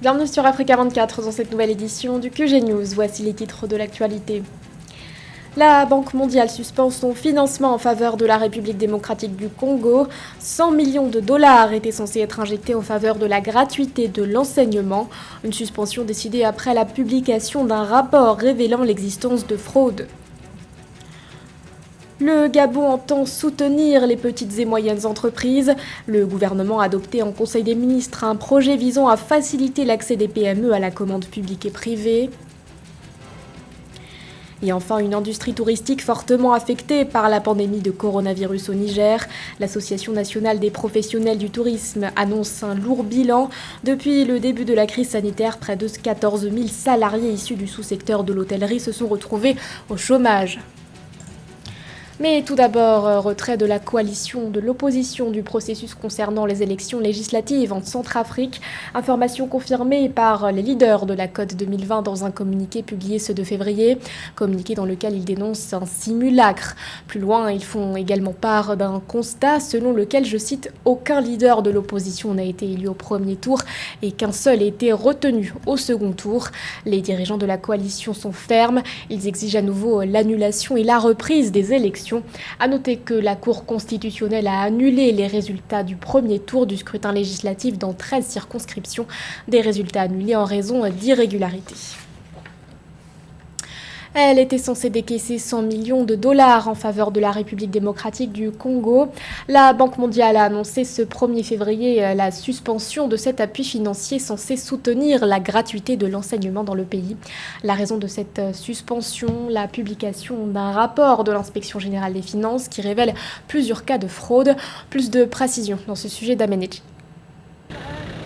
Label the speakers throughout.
Speaker 1: Bienvenue sur Africa 24 dans cette nouvelle édition du QG News. Voici les titres de l'actualité. La Banque mondiale suspend son financement en faveur de la République démocratique du Congo. 100 millions de dollars étaient censés être injectés en faveur de la gratuité de l'enseignement. Une suspension décidée après la publication d'un rapport révélant l'existence de fraudes. Le Gabon entend soutenir les petites et moyennes entreprises. Le gouvernement a adopté en Conseil des ministres un projet visant à faciliter l'accès des PME à la commande publique et privée. Et enfin, une industrie touristique fortement affectée par la pandémie de coronavirus au Niger. L'Association nationale des professionnels du tourisme annonce un lourd bilan. Depuis le début de la crise sanitaire, près de 14 000 salariés issus du sous-secteur de l'hôtellerie se sont retrouvés au chômage. Mais tout d'abord, retrait de la coalition de l'opposition du processus concernant les élections législatives en Centrafrique. Information confirmée par les leaders de la CODE 2020 dans un communiqué publié ce 2 février. Communiqué dans lequel ils dénoncent un simulacre. Plus loin, ils font également part d'un constat selon lequel, je cite, « aucun leader de l'opposition n'a été élu au premier tour et qu'un seul a été retenu au second tour ». Les dirigeants de la coalition sont fermes. Ils exigent à nouveau l'annulation et la reprise des élections. A noter que la Cour constitutionnelle a annulé les résultats du premier tour du scrutin législatif dans 13 circonscriptions, des résultats annulés en raison d'irrégularités. Elle était censée décaisser 100 millions de dollars en faveur de la République démocratique du Congo. La Banque mondiale a annoncé ce 1er février la suspension de cet appui financier censé soutenir la gratuité de l'enseignement dans le pays. La raison de cette suspension, la publication d'un rapport de l'Inspection générale des finances qui révèle plusieurs cas de fraude. Plus de précisions dans ce sujet d'Ameneji.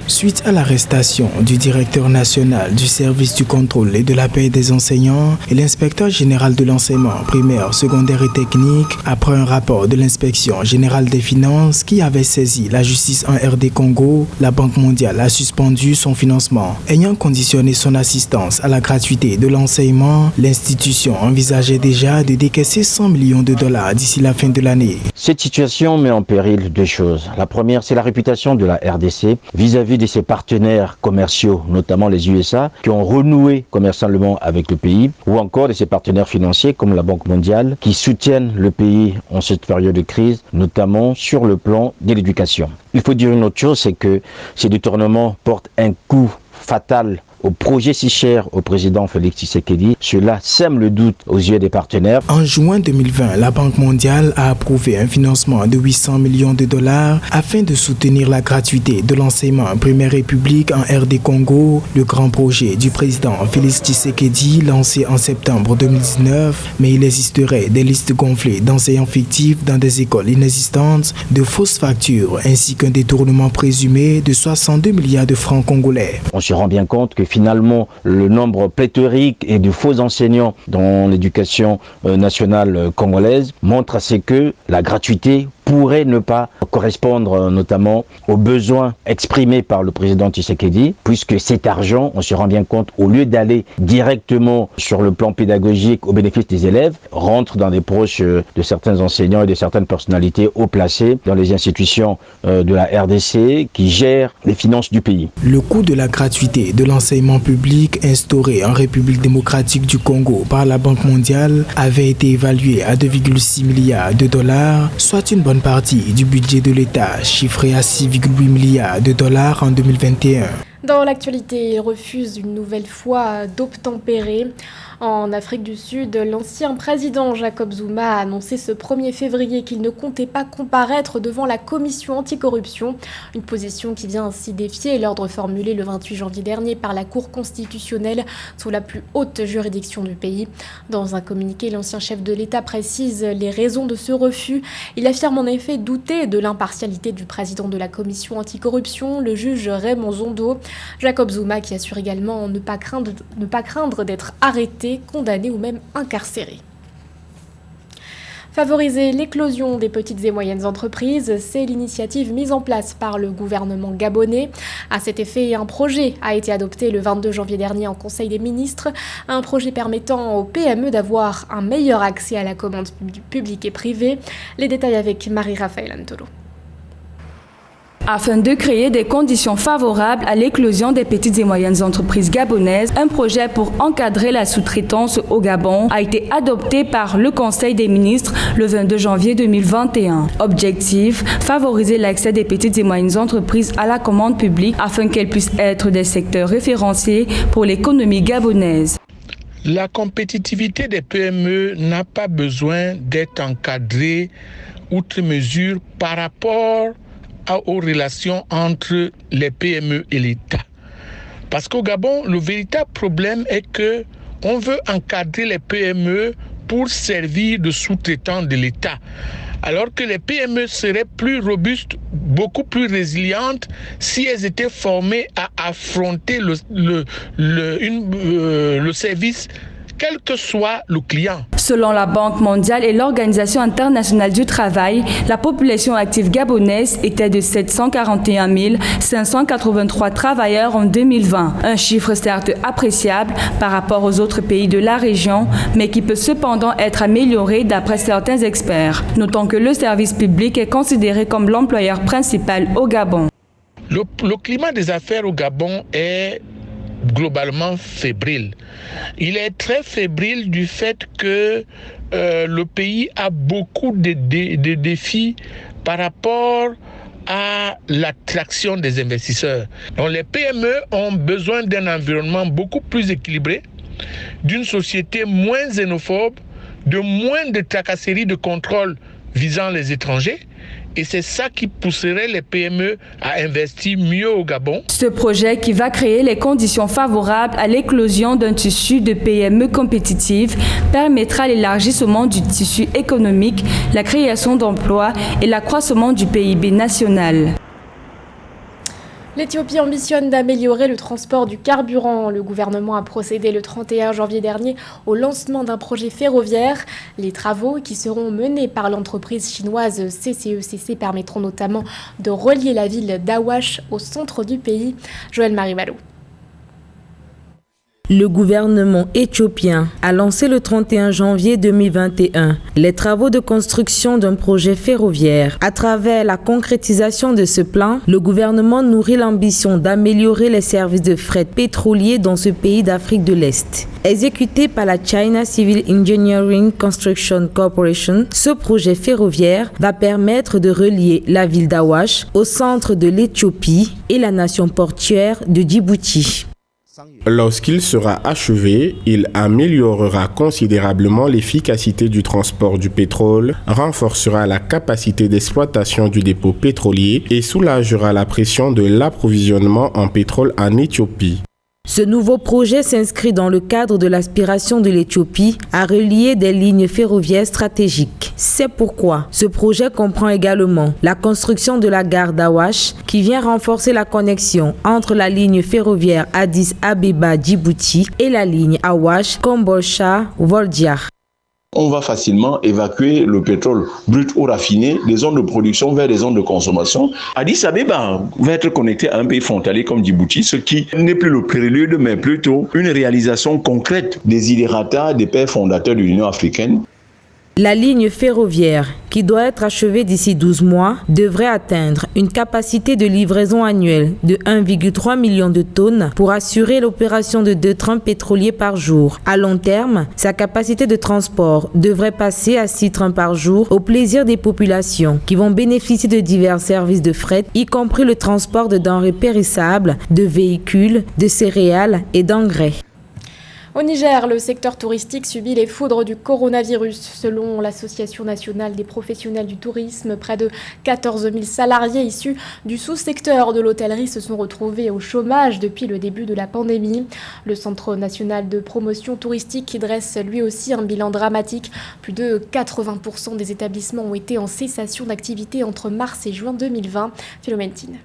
Speaker 2: Suite à l'arrestation du directeur national du service du contrôle et de la paie des enseignants et l'inspecteur général de l'enseignement primaire, secondaire et technique, après un rapport de l'inspection générale des finances qui avait saisi la justice en RD Congo, la Banque mondiale a suspendu son financement. Ayant conditionné son assistance à la gratuité de l'enseignement, l'institution envisageait déjà de décaisser 100 millions de dollars d'ici la fin de l'année.
Speaker 3: Cette situation met en péril deux choses. La première, c'est la réputation de la RDC vis-à-vis de ses partenaires commerciaux, notamment les USA, qui ont renoué commercialement avec le pays, ou encore de ses partenaires financiers comme la Banque mondiale, qui soutiennent le pays en cette période de crise, notamment sur le plan de l'éducation. Il faut dire une autre chose, c'est que ces détournements portent un coup fatal au projet si cher au président Félix Tshisekedi. Cela sème le doute aux yeux des partenaires.
Speaker 2: En juin 2020, la Banque mondiale a approuvé un financement de 800 millions de dollars afin de soutenir la gratuité de l'enseignement primaire et public en RD Congo, le grand projet du président Félix Tshisekedi lancé en septembre 2019, mais il existerait des listes gonflées d'enseignants fictifs dans des écoles inexistantes, de fausses factures ainsi qu'un détournement présumé de 62 milliards de francs congolais.
Speaker 3: On se rend bien compte que finalement, le nombre pléthorique et de faux enseignants dans l'éducation nationale congolaise montre à ce que la gratuité pourrait ne pas correspondre notamment aux besoins exprimés par le président Tshisekedi, puisque cet argent, on se rend bien compte, au lieu d'aller directement sur le plan pédagogique au bénéfice des élèves, rentre dans des poches de certains enseignants et de certaines personnalités haut placées dans les institutions de la RDC qui gèrent les finances du pays.
Speaker 2: Le coût de la gratuité de l'enseignement public instauré en République démocratique du Congo par la Banque mondiale avait été évalué à 2,6 milliards de dollars, soit une bonne partie du budget de l'État, chiffré à 6,8 milliards de dollars en 2021.
Speaker 1: Dans l'actualité, il refuse une nouvelle fois d'obtempérer. En Afrique du Sud, l'ancien président Jacob Zuma a annoncé ce 1er février qu'il ne comptait pas comparaître devant la commission anticorruption, une position qui vient ainsi défier l'ordre formulé le 28 janvier dernier par la Cour constitutionnelle sous la plus haute juridiction du pays. Dans un communiqué, l'ancien chef de l'État précise les raisons de ce refus. Il affirme en effet douter de l'impartialité du président de la commission anticorruption, le juge Raymond Zondo. Jacob Zuma qui assure également ne pas craindre d'être arrêté, condamné ou même incarcéré. Favoriser l'éclosion des petites et moyennes entreprises, c'est l'initiative mise en place par le gouvernement gabonais. À cet effet, un projet a été adopté le 22 janvier dernier en Conseil des ministres, un projet permettant aux PME d'avoir un meilleur accès à la commande publique et privée. Les détails avec Marie-Raphaël Antolo.
Speaker 4: Afin de créer des conditions favorables à l'éclosion des petites et moyennes entreprises gabonaises, un projet pour encadrer la sous-traitance au Gabon a été adopté par le Conseil des ministres le 22 janvier 2021. Objectif, favoriser l'accès des petites et moyennes entreprises à la commande publique afin qu'elles puissent être des secteurs référenciés pour l'économie gabonaise.
Speaker 5: La compétitivité des PME n'a pas besoin d'être encadrée outre mesure par rapport aux relations entre les PME et l'État. Parce qu'au Gabon, le véritable problème est que on veut encadrer les PME pour servir de sous-traitants de l'État. Alors que les PME seraient plus robustes, beaucoup plus résilientes si elles étaient formées à affronter le service, quel que soit le client.
Speaker 4: Selon la Banque mondiale et l'Organisation internationale du travail, la population active gabonaise était de 741 583 travailleurs en 2020. Un chiffre certes appréciable par rapport aux autres pays de la région, mais qui peut cependant être amélioré d'après certains experts. Notons que le service public est considéré comme l'employeur principal au Gabon.
Speaker 5: Le climat des affaires au Gabon est globalement fébrile. Il est très fébrile du fait que le pays a beaucoup de défis par rapport à l'attraction des investisseurs. Donc les PME ont besoin d'un environnement beaucoup plus équilibré, d'une société moins xénophobe, de moins de tracasseries de contrôle visant les étrangers. Et c'est ça qui pousserait les PME à investir mieux au Gabon.
Speaker 4: Ce projet qui va créer les conditions favorables à l'éclosion d'un tissu de PME compétitif permettra l'élargissement du tissu économique, la création d'emplois et l'accroissement du PIB national.
Speaker 1: L'Éthiopie ambitionne d'améliorer le transport du carburant. Le gouvernement a procédé le 31 janvier dernier au lancement d'un projet ferroviaire. Les travaux qui seront menés par l'entreprise chinoise CCECC permettront notamment de relier la ville d'Awash au centre du pays. Joël Marivalo.
Speaker 6: Le gouvernement éthiopien a lancé le 31 janvier 2021 les travaux de construction d'un projet ferroviaire. À travers la concrétisation de ce plan, le gouvernement nourrit l'ambition d'améliorer les services de fret pétrolier dans ce pays d'Afrique de l'Est. Exécuté par la China Civil Engineering Construction Corporation, ce projet ferroviaire va permettre de relier la ville d'Awash au centre de l'Éthiopie et la nation portuaire de Djibouti.
Speaker 7: Lorsqu'il sera achevé, il améliorera considérablement l'efficacité du transport du pétrole, renforcera la capacité d'exploitation du dépôt pétrolier et soulagera la pression de l'approvisionnement en pétrole en Éthiopie.
Speaker 6: Ce nouveau projet s'inscrit dans le cadre de l'aspiration de l'Éthiopie à relier des lignes ferroviaires stratégiques. C'est pourquoi ce projet comprend également la construction de la gare d'Awash qui vient renforcer la connexion entre la ligne ferroviaire Addis Abeba-Djibouti et la ligne Awash-Kombolcha-Voldia.
Speaker 8: On va facilement évacuer le pétrole brut ou raffiné des zones de production vers des zones de consommation. Addis Abeba va être connecté à un pays frontalier comme Djibouti, ce qui n'est plus le prélude, mais plutôt une réalisation concrète des desiderata des pères fondateurs de l'Union africaine.
Speaker 6: La ligne ferroviaire, qui doit être achevée d'ici 12 mois, devrait atteindre une capacité de livraison annuelle de 1,3 million de tonnes pour assurer l'opération de 2 trains pétroliers par jour. À long terme, sa capacité de transport devrait passer à 6 trains par jour au plaisir des populations qui vont bénéficier de divers services de fret, y compris le transport de denrées périssables, de véhicules, de céréales et d'engrais.
Speaker 1: Au Niger, le secteur touristique subit les foudres du coronavirus. Selon l'Association nationale des professionnels du tourisme, près de 14 000 salariés issus du sous-secteur de l'hôtellerie se sont retrouvés au chômage depuis le début de la pandémie. Le Centre national de promotion touristique dresse lui aussi un bilan dramatique. Plus de 80% des établissements ont été en cessation d'activité entre mars et juin 2020. Philomène Tine.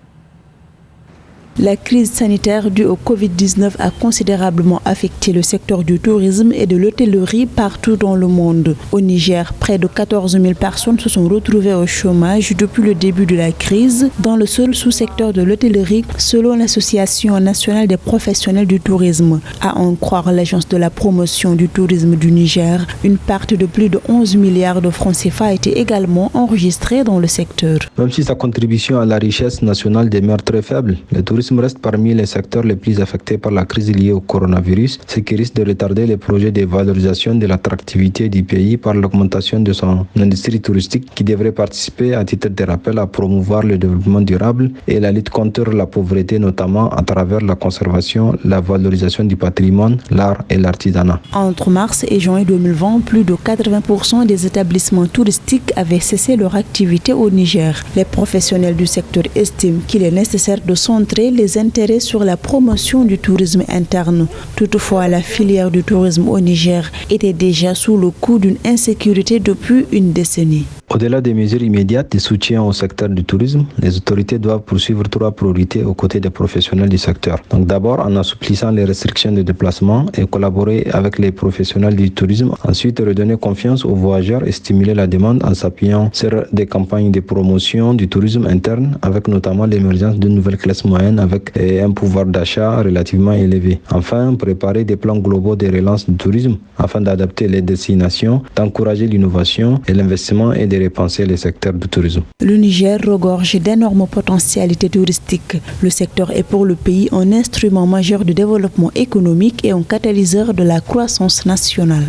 Speaker 9: La crise sanitaire due au Covid-19 a considérablement affecté le secteur du tourisme et de l'hôtellerie partout dans le monde. Au Niger, près de 14 000 personnes se sont retrouvées au chômage depuis le début de la crise dans le seul sous-secteur de l'hôtellerie, selon l'Association nationale des professionnels du tourisme. À en croire l'Agence de la promotion du tourisme du Niger, une perte de plus de 11 milliards de francs CFA a été également enregistrée dans le secteur.
Speaker 10: Même si sa contribution à la richesse nationale demeure très faible, le tourisme reste parmi les secteurs les plus affectés par la crise liée au coronavirus, ce qui risque de retarder les projets de valorisation de l'attractivité du pays par l'augmentation de son industrie touristique qui devrait participer à titre de rappel à promouvoir le développement durable et la lutte contre la pauvreté, notamment à travers la conservation, la valorisation du patrimoine, l'art et l'artisanat.
Speaker 9: Entre mars et juin 2020, plus de 80% des établissements touristiques avaient cessé leur activité au Niger. Les professionnels du secteur estiment qu'il est nécessaire de centrer les intérêts sur la promotion du tourisme interne. Toutefois, la filière du tourisme au Niger était déjà sous le coup d'une insécurité depuis une décennie.
Speaker 10: Au-delà des mesures immédiates de soutien au secteur du tourisme, les autorités doivent poursuivre 3 priorités aux côtés des professionnels du secteur. Donc d'abord, en assouplissant les restrictions de déplacement et collaborer avec les professionnels du tourisme. Ensuite, redonner confiance aux voyageurs et stimuler la demande en s'appuyant sur des campagnes de promotion du tourisme interne, avec notamment l'émergence d'une nouvelle classe moyenne avec un pouvoir d'achat relativement élevé. Enfin, préparer des plans globaux de relance du tourisme afin d'adapter les destinations, d'encourager l'innovation et l'investissement et de repenser les secteurs du tourisme.
Speaker 9: Le Niger regorge d'énormes potentialités touristiques. Le secteur est pour le pays un instrument majeur de développement économique et un catalyseur de la croissance nationale.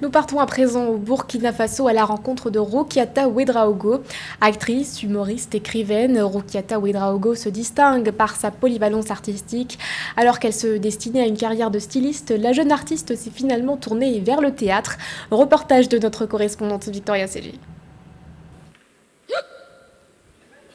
Speaker 1: Nous partons à présent au Burkina Faso à la rencontre de Roukiata Ouedraogo. Actrice, humoriste, écrivaine, Roukiata Ouedraogo se distingue par sa polyvalence artistique. Alors qu'elle se destinait à une carrière de styliste, la jeune artiste s'est finalement tournée vers le théâtre. Reportage de notre correspondante Victoria Ségi.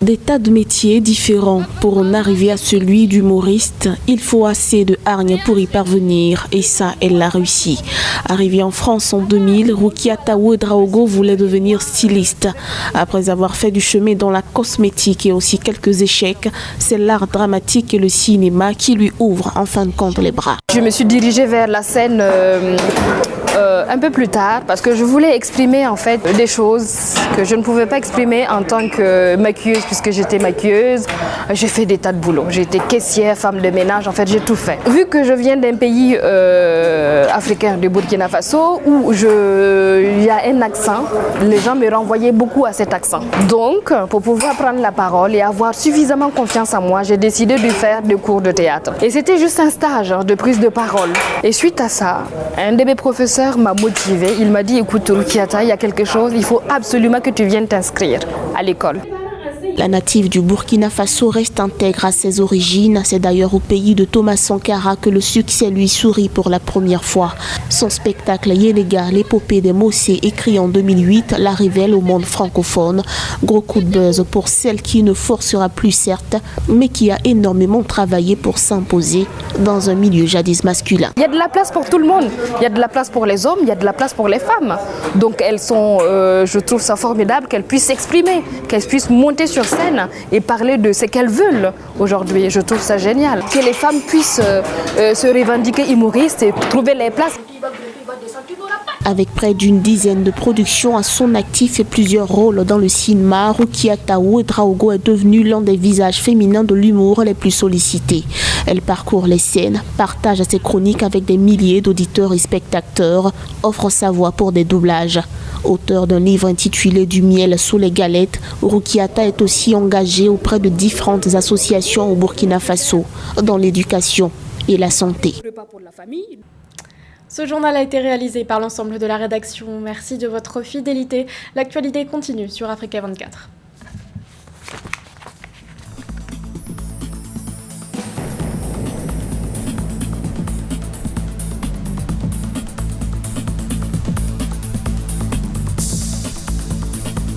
Speaker 11: Des tas de métiers différents pour en arriver à celui d'humoriste. Il faut assez de hargne pour y parvenir et ça, elle l'a réussi. Arrivée en France en 2000, Roukiata Ouedraogo voulait devenir styliste. Après avoir fait du chemin dans la cosmétique et aussi quelques échecs, c'est l'art dramatique et le cinéma qui lui ouvrent en fin de compte les bras.
Speaker 12: Je me suis dirigée vers la scène un peu plus tard parce que je voulais exprimer en fait des choses que je ne pouvais pas exprimer en tant que maquilleuse puisque j'étais maquilleuse. J'ai fait des tas de boulot. J'ai été caissière, femme de ménage, en fait j'ai tout fait. Vu que je viens d'un pays africain, du Burkina Faso, où il y a un accent, les gens me renvoyaient beaucoup à cet accent. Donc pour pouvoir prendre la parole et avoir suffisamment confiance en moi, j'ai décidé de faire des cours de théâtre. Et c'était juste un stage de prise de parole. Et suite à ça, un de mes professeurs m'a motivée. Il m'a dit, écoute Roukiata, il y a quelque chose, il faut absolument que tu viennes t'inscrire à l'école.
Speaker 11: La native du Burkina Faso reste intègre à ses origines. C'est d'ailleurs au pays de Thomas Sankara que le succès lui sourit pour la première fois. Son spectacle Yéléga, l'épopée des Mossé, écrit en 2008, la révèle au monde francophone. Gros coup de buzz pour celle qui ne forcera plus certes, mais qui a énormément travaillé pour s'imposer dans un milieu jadis masculin.
Speaker 12: Il y a de la place pour tout le monde. Il y a de la place pour les hommes, il y a de la place pour les femmes. Donc elles sont, je trouve ça formidable qu'elles puissent s'exprimer, qu'elles puissent monter sur scène et parler de ce qu'elles veulent aujourd'hui. Je trouve ça génial. Que les femmes puissent se revendiquer humoristes et trouver les places.
Speaker 11: Avec près d'une dizaine de productions à son actif et plusieurs rôles dans le cinéma, Roukiata Ouedraogo est devenue l'un des visages féminins de l'humour les plus sollicités. Elle parcourt les scènes, partage ses chroniques avec des milliers d'auditeurs et spectateurs, offre sa voix pour des doublages. Auteur d'un livre intitulé Du miel sous les galettes, Roukiata est aussi engagée auprès de différentes associations au Burkina Faso, dans l'éducation et la santé.
Speaker 1: Ce journal a été réalisé par l'ensemble de la rédaction. Merci de votre fidélité. L'actualité continue sur Africa 24.